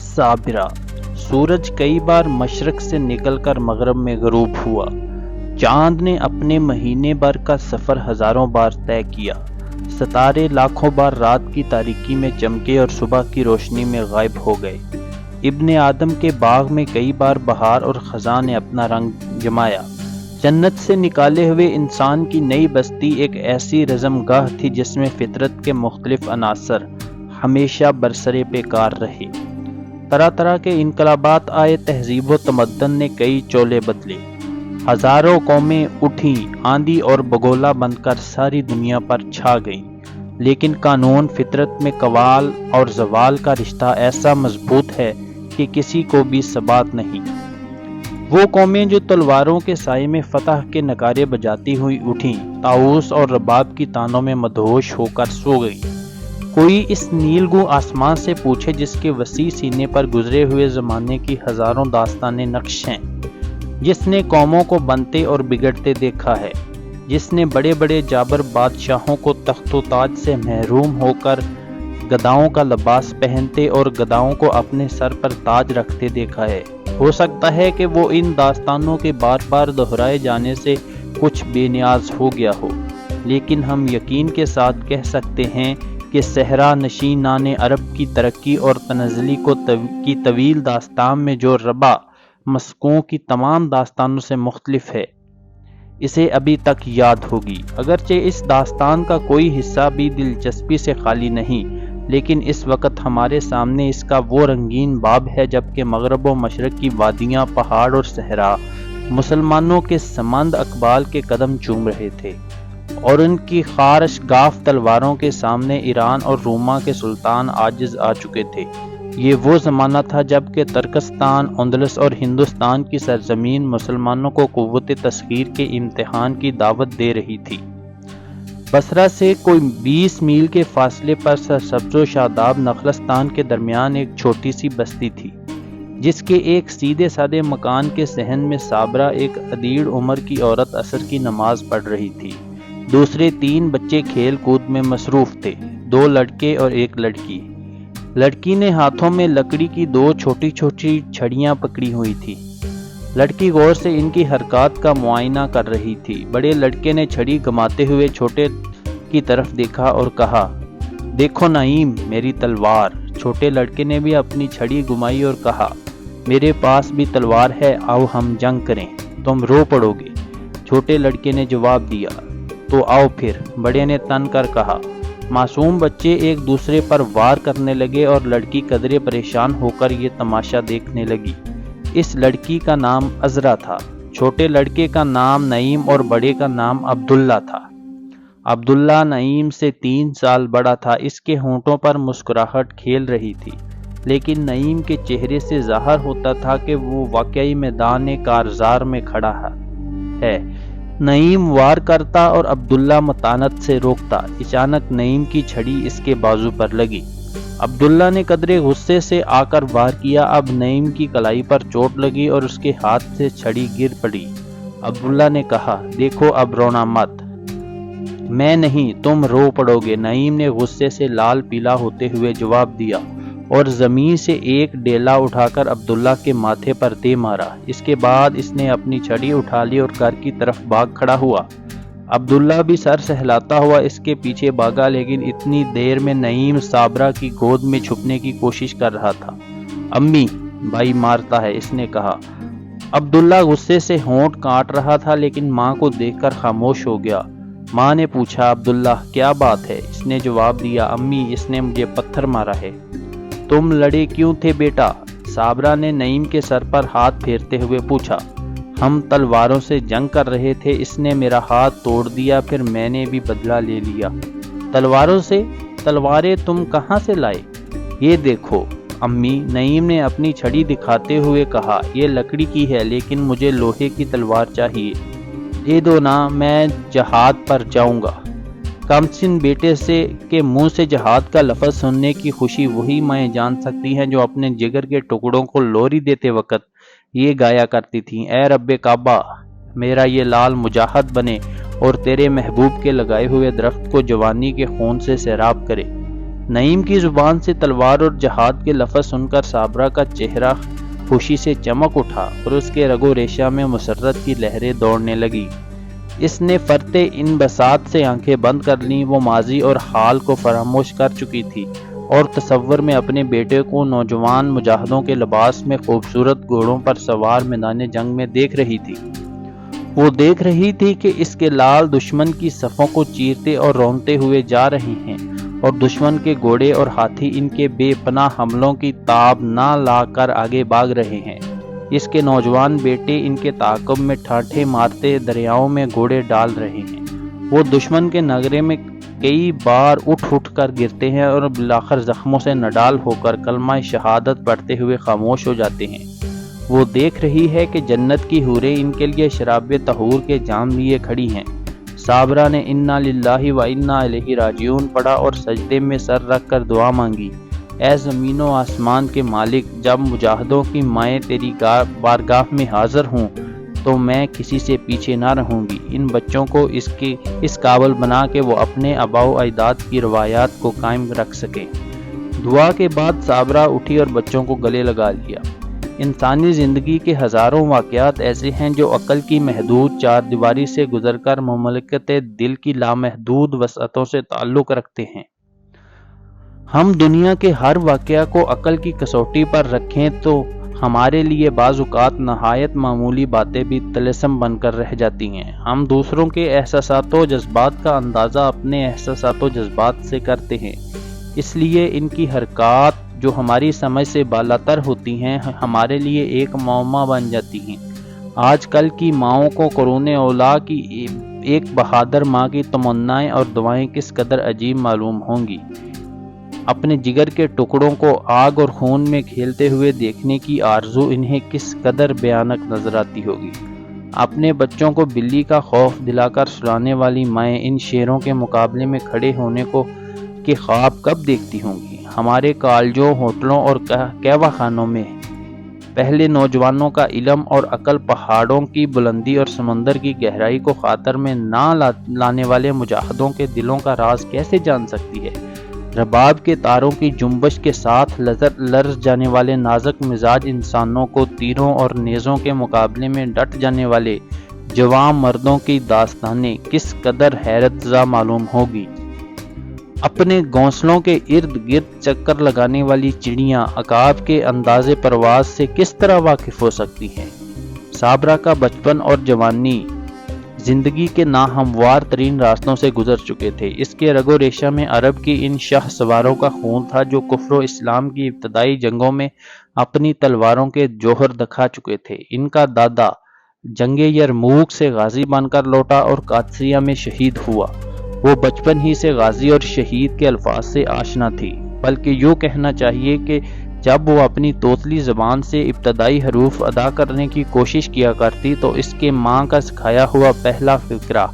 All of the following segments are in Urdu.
صابرہ۔ سورج کئی بار مشرق سے نکل کر مغرب میں غروب ہوا۔ چاند نے اپنے مہینے بھر کا سفر ہزاروں بار طے کیا۔ ستارے لاکھوں بار رات کی تاریکی میں چمکے اور صبح کی روشنی میں غائب ہو گئے۔ ابن آدم کے باغ میں کئی بار بہار اور خزاں نے اپنا رنگ جمایا۔ جنت سے نکالے ہوئے انسان کی نئی بستی ایک ایسی رزم گاہ تھی جس میں فطرت کے مختلف عناصر ہمیشہ برسرے پیکار رہے۔ طرح طرح کے انقلابات آئے، تہذیب و تمدن نے کئی چولے بدلے، ہزاروں قومیں اٹھیں، آندھی اور بگولا بن کر ساری دنیا پر چھا گئیں، لیکن قانون فطرت میں کمال اور زوال کا رشتہ ایسا مضبوط ہے کہ کسی کو بھی ثبات نہیں۔ وہ قومیں جو تلواروں کے سائے میں فتح کے نعرے بجاتی ہوئی اٹھیں، طاؤس اور رباب کی تانوں میں مدہوش ہو کر سو گئیں۔ کوئی اس نیلگوں آسمان سے پوچھے جس کے وسیع سینے پر گزرے ہوئے زمانے کی ہزاروں داستانیں نقش ہیں، جس نے قوموں کو بنتے اور بگڑتے دیکھا ہے، جس نے بڑے بڑے جابر بادشاہوں کو تخت و تاج سے محروم ہو کر گداؤں کا لباس پہنتے اور گداؤں کو اپنے سر پر تاج رکھتے دیکھا ہے۔ ہو سکتا ہے کہ وہ ان داستانوں کے بار بار دہرائے جانے سے کچھ بے نیاز ہو گیا ہو، لیکن ہم یقین کے ساتھ کہہ سکتے ہیں کہ صحرا نشینان عرب کی ترقی اور تنزلی کی طویل داستان میں جو ربا مسکوں کی تمام داستانوں سے مختلف ہے، اسے ابھی تک یاد ہوگی۔ اگرچہ اس داستان کا کوئی حصہ بھی دلچسپی سے خالی نہیں، لیکن اس وقت ہمارے سامنے اس کا وہ رنگین باب ہے جبکہ مغرب و مشرق کی وادیاں، پہاڑ اور صحرا مسلمانوں کے سمند اقبال کے قدم چوم رہے تھے، اور ان کی خارش گاف تلواروں کے سامنے ایران اور روما کے سلطان عاجز آ چکے تھے۔ یہ وہ زمانہ تھا جب کہ ترکستان، اندلس اور ہندوستان کی سرزمین مسلمانوں کو قوت تسخیر کے امتحان کی دعوت دے رہی تھی۔ بصرہ سے کوئی 20 میل کے فاصلے پر سرسبز و شاداب نخلستان کے درمیان ایک چھوٹی سی بستی تھی، جس کے ایک سیدھے سادے مکان کے صحن میں صابرہ، ایک ادیڑ عمر کی عورت، عصر کی نماز پڑھ رہی تھی۔ دوسرے 3 بچے کھیل کود میں مصروف تھے، 2 لڑکے اور 1 لڑکی۔ لڑکی نے ہاتھوں میں لکڑی کی 2 چھوٹی چھوٹی چھڑیاں پکڑی ہوئی تھی۔ لڑکی غور سے ان کی حرکات کا معائنہ کر رہی تھی۔ بڑے لڑکے نے چھڑی گھماتے ہوئے چھوٹے کی طرف دیکھا اور کہا، دیکھو نعیم، میری تلوار۔ چھوٹے لڑکے نے بھی اپنی چھڑی گھمائی اور کہا، میرے پاس بھی تلوار ہے، آؤ ہم جنگ کریں، تم رو پڑو گے۔ چھوٹے لڑکے نے جواب دیا، تو آؤ پھر۔ بڑے نے تن کر کہا۔ معصوم بچے ایک دوسرے پر وار کرنے لگے اور لڑکی قدرے پریشان ہو کر یہ تماشا دیکھنے لگی۔ اس لڑکی کا نام عذرا تھا۔ چھوٹے لڑکے کا نام نعیم اور بڑے کا نام عبداللہ تھا۔ عبداللہ نعیم سے 3 سال بڑا تھا۔ اس کے ہونٹوں پر مسکراہٹ کھیل رہی تھی، لیکن نعیم کے چہرے سے ظاہر ہوتا تھا کہ وہ واقعی میدان کارزار میں کھڑا ہے۔ نعیم وار کرتا اور عبداللہ متانت سے روکتا۔ اچانک نعیم کی چھڑی اس کے بازو پر لگی۔ عبداللہ نے قدرے غصے سے آ کر وار کیا۔ اب نعیم کی کلائی پر چوٹ لگی اور اس کے ہاتھ سے چھڑی گر پڑی۔ عبداللہ نے کہا، دیکھو اب رونا مت۔ میں نہیں، تم رو پڑو گے، نعیم نے غصے سے لال پیلا ہوتے ہوئے جواب دیا، اور زمین سے ایک ڈیلا اٹھا کر عبداللہ کے ماتھے پر دے مارا۔ اس کے بعد اس نے اپنی چھڑی اٹھا لی اور گھر کی طرف بھاگ کھڑا ہوا۔ عبداللہ بھی سر سہلاتا ہوا اس کے پیچھے بھاگا، لیکن اتنی دیر میں نعیم صابرہ کی گود میں چھپنے کی کوشش کر رہا تھا۔ امی، بھائی مارتا ہے، اس نے کہا۔ عبداللہ غصے سے ہونٹ کاٹ رہا تھا، لیکن ماں کو دیکھ کر خاموش ہو گیا۔ ماں نے پوچھا، عبداللہ کیا بات ہے؟ اس نے جواب دیا، امی، اس نے مجھے پتھر مارا ہے۔ تم لڑے کیوں تھے بیٹا؟ صابرہ نے نعیم کے سر پر ہاتھ پھیرتے ہوئے پوچھا۔ ہم تلواروں سے جنگ کر رہے تھے، اس نے میرا ہاتھ توڑ دیا، پھر میں نے بھی بدلہ لے لیا۔ تلواروں سے؟ تلواریں تم کہاں سے لائے؟ یہ دیکھو امی، نعیم نے اپنی چھڑی دکھاتے ہوئے کہا، یہ لکڑی کی ہے، لیکن مجھے لوہے کی تلوار چاہیے۔ دے دو نا، میں جہاد پر جاؤں گا۔ کمسن بیٹے کے منہ سے جہاد کا لفظ سننے کی خوشی وہی مائیں جان سکتی ہیں جو اپنے جگر کے ٹکڑوں کو لوری دیتے وقت یہ گایا کرتی تھیں، اے رب کعبہ، میرا یہ لال مجاہد بنے اور تیرے محبوب کے لگائے ہوئے درخت کو جوانی کے خون سے سیراب کرے۔ نعیم کی زبان سے تلوار اور جہاد کے لفظ سن کر صابرہ کا چہرہ خوشی سے چمک اٹھا اور اس کے رگ و ریشہ میں مسرت کی لہریں دوڑنے لگی۔ اس نے فرتے ان بساط سے آنکھیں بند کر لیں۔ وہ ماضی اور حال کو فراموش کر چکی تھی اور تصور میں اپنے بیٹے کو نوجوان مجاہدوں کے لباس میں خوبصورت گھوڑوں پر سوار میدان جنگ میں دیکھ رہی تھی۔ وہ دیکھ رہی تھی کہ اس کے لال دشمن کی صفوں کو چیرتے اور رونتے ہوئے جا رہے ہیں اور دشمن کے گھوڑے اور ہاتھی ان کے بے پناہ حملوں کی تاب نہ لا کر آگے بھاگ رہے ہیں۔ اس کے نوجوان بیٹے ان کے تعاقب میں ٹھاٹھے مارتے دریاؤں میں گھوڑے ڈال رہے ہیں۔ وہ دشمن کے نغرے میں کئی بار اٹھ کر گرتے ہیں اور بالآخر زخموں سے نڈال ہو کر کلمہ شہادت پڑھتے ہوئے خاموش ہو جاتے ہیں۔ وہ دیکھ رہی ہے کہ جنت کی حوریں ان کے لیے شراب طہور کے جام لیے کھڑی ہیں۔ صابرہ نے انا للہ و انا الیہ راجعون پڑھا اور سجدے میں سر رکھ کر دعا مانگی، اے زمین و آسمان کے مالک، جب مجاہدوں کی مائیں تیری بارگاہ میں حاضر ہوں تو میں کسی سے پیچھے نہ رہوں گی۔ ان بچوں کو اس قابل بنا کہ وہ اپنے آباء و اجداد کی روایات کو قائم رکھ سکیں۔ دعا کے بعد صابرہ اٹھی اور بچوں کو گلے لگا لیا۔ انسانی زندگی کے ہزاروں واقعات ایسے ہیں جو عقل کی محدود چار دیواری سے گزر کر مملکت دل کی لامحدود وسعتوں سے تعلق رکھتے ہیں۔ ہم دنیا کے ہر واقعہ کو عقل کی کسوٹی پر رکھیں تو ہمارے لیے بعض اوقات نہایت معمولی باتیں بھی طلسم بن کر رہ جاتی ہیں۔ ہم دوسروں کے احساسات و جذبات کا اندازہ اپنے احساسات و جذبات سے کرتے ہیں، اس لیے ان کی حرکات جو ہماری سمجھ سے بالاتر ہوتی ہیں ہمارے لیے ایک معمہ بن جاتی ہیں۔ آج کل کی ماؤں کو قرون اولیٰ کی ایک بہادر ماں کی تمنائیں اور دعائیں کس قدر عجیب معلوم ہوں گی۔ اپنے جگر کے ٹکڑوں کو آگ اور خون میں کھیلتے ہوئے دیکھنے کی آرزو انہیں کس قدر بھیانک نظر آتی ہوگی۔ اپنے بچوں کو بلی کا خوف دلا کر سلانے والی مائیں ان شیروں کے مقابلے میں کھڑے ہونے کے خواب کب دیکھتی ہوں گی۔ ہمارے کالجوں، ہوٹلوں اور قہوہ خانوں میں پہلے نوجوانوں کا علم اور عقل پہاڑوں کی بلندی اور سمندر کی گہرائی کو خاطر میں نہ لانے والے مجاہدوں کے دلوں کا راز کیسے جان سکتی ہے۔ رباب کے تاروں کی جنبش کے ساتھ لرز جانے والے نازک مزاج انسانوں کو تیروں اور نیزوں کے مقابلے میں ڈٹ جانے والے جوان مردوں کی داستانیں کس قدر حیرت زا معلوم ہوگی۔ اپنے گھونسلوں کے ارد گرد چکر لگانے والی چڑیاں عقاب کے انداز پرواز سے کس طرح واقف ہو سکتی ہیں۔ صابرہ کا بچپن اور جوانی زندگی کے ناہموار ترین راستوں سے گزر چکے تھے۔ اس کے رگ و ریشہ میں عرب کی ان شاہ سواروں کا خون تھا جو کفر و اسلام کی ابتدائی جنگوں میں اپنی تلواروں کے جوہر دکھا چکے تھے۔ ان کا دادا جنگ یرموک سے غازی بن کر لوٹا اور قادسیہ میں شہید ہوا۔ وہ بچپن ہی سے غازی اور شہید کے الفاظ سے آشنا تھی، بلکہ یوں کہنا چاہیے کہ جب وہ اپنی توتلی زبان سے ابتدائی حروف ادا کرنے کی کوشش کیا کرتی تو اس کے ماں کا سکھایا ہوا پہلا فقرہ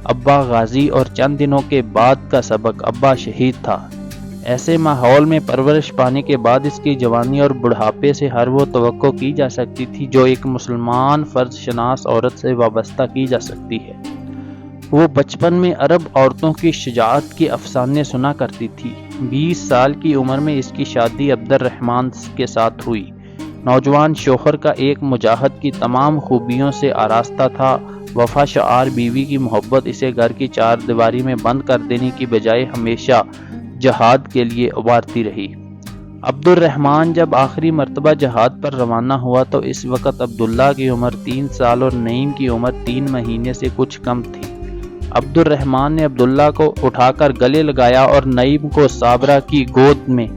ابا غازی اور چند دنوں کے بعد کا سبق ابا شہید تھا۔ ایسے ماحول میں پرورش پانے کے بعد اس کی جوانی اور بڑھاپے سے ہر وہ توقع کی جا سکتی تھی جو ایک مسلمان فرض شناس عورت سے وابستہ کی جا سکتی ہے۔ وہ بچپن میں عرب عورتوں کی شجاعت کے افسانے سنا کرتی تھی۔ 20 سال کی عمر میں اس کی شادی عبد الرحمن کے ساتھ ہوئی۔ نوجوان شوہر کا ایک مجاہد کی تمام خوبیوں سے آراستہ تھا۔ وفا شعار بیوی کی محبت اسے گھر کی چار دیواری میں بند کر دینے کی بجائے ہمیشہ جہاد کے لیے ابھارتی رہی۔ عبد الرحمن جب آخری مرتبہ جہاد پر روانہ ہوا تو اس وقت عبداللہ کی عمر 3 سال اور نعیم کی عمر 3 مہینے سے کچھ کم تھی۔ عبد الرحمن نے عبداللہ کو اٹھا کر گلے لگایا اور نعیم کو صابرہ کی گود میں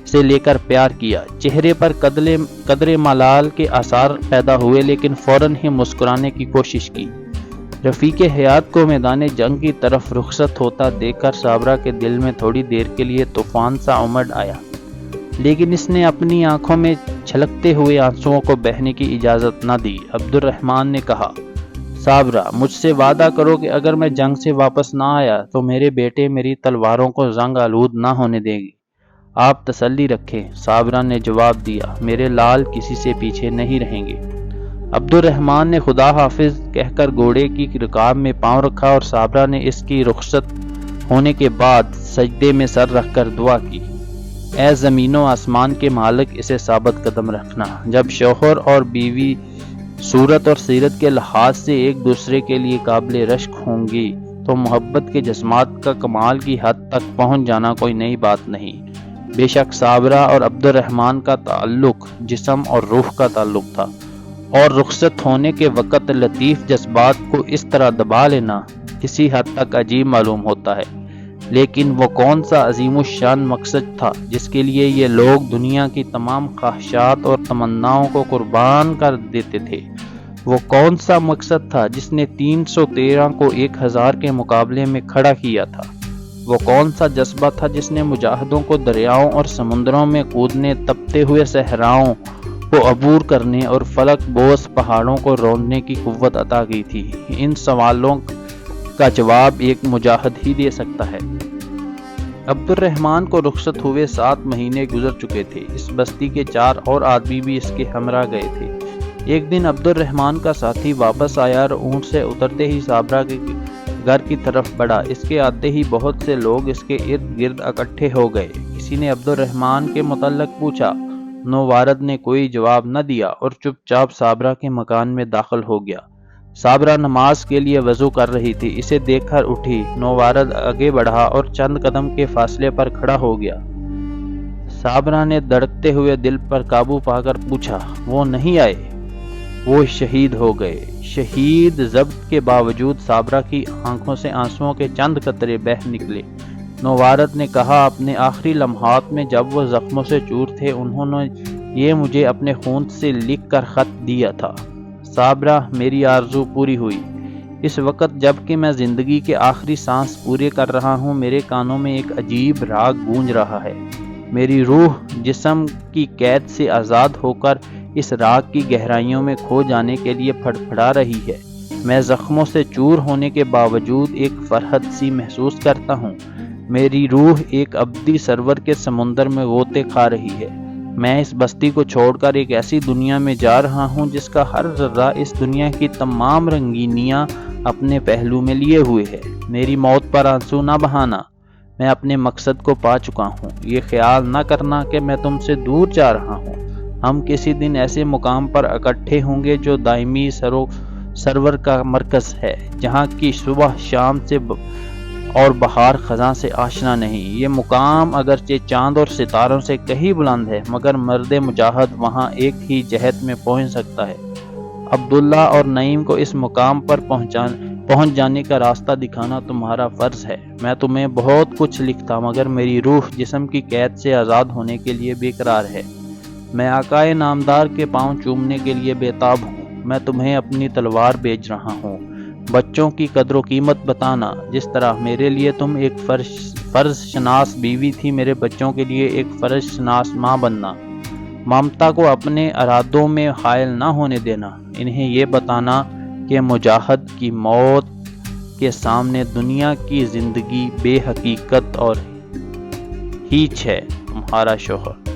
سے لے کر پیار کیا۔ چہرے پر قدرے ملال کے آثار پیدا ہوئے لیکن فوراً ہی مسکرانے کی کوشش کی۔ رفیق حیات کو میدان جنگ کی طرف رخصت ہوتا دیکھ کر صابرہ کے دل میں تھوڑی دیر کے لیے طوفان سا امڈ آیا، لیکن اس نے اپنی آنکھوں میں چھلکتے ہوئے آنسوؤں کو بہنے کی اجازت نہ دی۔ عبد الرحمن نے کہا، صابرہ، مجھ سے وعدہ کرو کہ اگر میں جنگ سے واپس نہ آیا تو میرے بیٹے میری تلواروں کو زنگ آلود نہ ہونے دیں گے۔ آپ تسلی رکھیں، صابرہ نے جواب دیا، میرے لال کسی سے پیچھے نہیں رہیں گے۔ عبد الرحمن نے خدا حافظ کہہ کر گھوڑے کی رکاب میں پاؤں رکھا اور صابرہ نے اس کی رخصت ہونے کے بعد سجدے میں سر رکھ کر دعا کی، اے زمین و آسمان کے مالک، اسے ثابت قدم رکھنا۔ جب شوہر اور بیوی صورت اور سیرت کے لحاظ سے ایک دوسرے کے لیے قابل رشک ہوں گی تو محبت کے جذبات کا کمال کی حد تک پہنچ جانا کوئی نئی بات نہیں۔ بے شک صابرہ اور عبد الرحمن کا تعلق جسم اور روح کا تعلق تھا، اور رخصت ہونے کے وقت لطیف جذبات کو اس طرح دبا لینا کسی حد تک عجیب معلوم ہوتا ہے، لیکن وہ کون سا عظیم الشان مقصد تھا جس کے لیے یہ لوگ دنیا کی تمام خواہشات اور تمناؤں کو قربان کر دیتے تھے؟ وہ کون سا مقصد تھا جس نے 313 کو 1000 کے مقابلے میں کھڑا کیا تھا؟ وہ کون سا جذبہ تھا جس نے مجاہدوں کو دریاؤں اور سمندروں میں کودنے، تپتے ہوئے صحراؤں کو عبور کرنے اور فلک بوس پہاڑوں کو روندنے کی قوت عطا کی تھی؟ ان سوالوں کا جواب ایک مجاہد ہی دے سکتا ہے۔ عبد الرحمن کو رخصت ہوئے 7 مہینے گزر چکے تھے۔ اس بستی کے 4 اور آدمی بھی اس کے ہمراہ گئے تھے۔ ایک دن عبد الرحمن کا ساتھی واپس آیا اور اونٹ سے اترتے ہی صابرہ کے گھر کی طرف بڑھا۔ اس کے آتے ہی بہت سے لوگ اس کے ارد گرد اکٹھے ہو گئے۔ کسی نے عبد الرحمن کے متعلق پوچھا، نووارد نے کوئی جواب نہ دیا اور چپ چاپ صابرہ کے مکان میں داخل ہو گیا۔ صابرہ نماز کے لیے وضو کر رہی تھی، اسے دیکھ کر اٹھی۔ نووارد آگے بڑھا اور چند قدم کے فاصلے پر کھڑا ہو گیا۔ صابرہ نے دھڑکتے ہوئے دل پر قابو پا کر پوچھا، وہ نہیں آئے؟ وہ شہید ہو گئے۔ شہید ضبط کے باوجود صابرہ کی آنکھوں سے آنسوؤں کے چند قطرے بہہ نکلے۔ نووارد نے کہا، اپنے آخری لمحات میں جب وہ زخموں سے چور تھے، انہوں نے یہ مجھے اپنے خون سے لکھ کر خط دیا تھا۔ صابرہ، میری آرزو پوری ہوئی۔ اس وقت جب کہ میں زندگی کے آخری سانس پورے کر رہا ہوں، میرے کانوں میں ایک عجیب راگ گونج رہا ہے۔ میری روح جسم کی قید سے آزاد ہو کر اس راگ کی گہرائیوں میں کھو جانے کے لیے پھڑپھڑا رہی ہے۔ میں زخموں سے چور ہونے کے باوجود ایک فرحت سی محسوس کرتا ہوں۔ میری روح ایک ابدی سرور کے سمندر میں غوطے کھا رہی ہے۔ میں اس بستی کو چھوڑ کر ایک ایسی دنیا میں جا رہا ہوں جس کا ہر ذرہ اس دنیا کی تمام رنگینیاں اپنے پہلو میں لیے ہوئے ہے۔ میری موت پر آنسو نہ بہانا، میں اپنے مقصد کو پا چکا ہوں۔ یہ خیال نہ کرنا کہ میں تم سے دور جا رہا ہوں۔ ہم کسی دن ایسے مقام پر اکٹھے ہوں گے جو دائمی سرور کا مرکز ہے، جہاں کی صبح شام سے اور بہار خزاں سے آشنا نہیں۔ یہ مقام اگرچہ چاند اور ستاروں سے کہیں بلند ہے، مگر مرد مجاہد وہاں ایک ہی جہت میں پہنچ سکتا ہے۔ عبداللہ اور نعیم کو اس مقام پر پہنچ جانے کا راستہ دکھانا تمہارا فرض ہے۔ میں تمہیں بہت کچھ لکھتا، مگر میری روح جسم کی قید سے آزاد ہونے کے لیے بے قرار ہے۔ میں آقائے نامدار کے پاؤں چومنے کے لیے بےتاب ہوں۔ میں تمہیں اپنی تلوار بیچ رہا ہوں۔ بچوں کی قدر و قیمت بتانا، جس طرح میرے لیے تم ایک فرض شناس بیوی تھی، میرے بچوں کے لیے ایک فرض شناس ماں بننا۔ ممتا کو اپنے ارادوں میں حائل نہ ہونے دینا۔ انہیں یہ بتانا کہ مجاہد کی موت کے سامنے دنیا کی زندگی بے حقیقت اور ہیچ ہے۔ تمہارا شوہر۔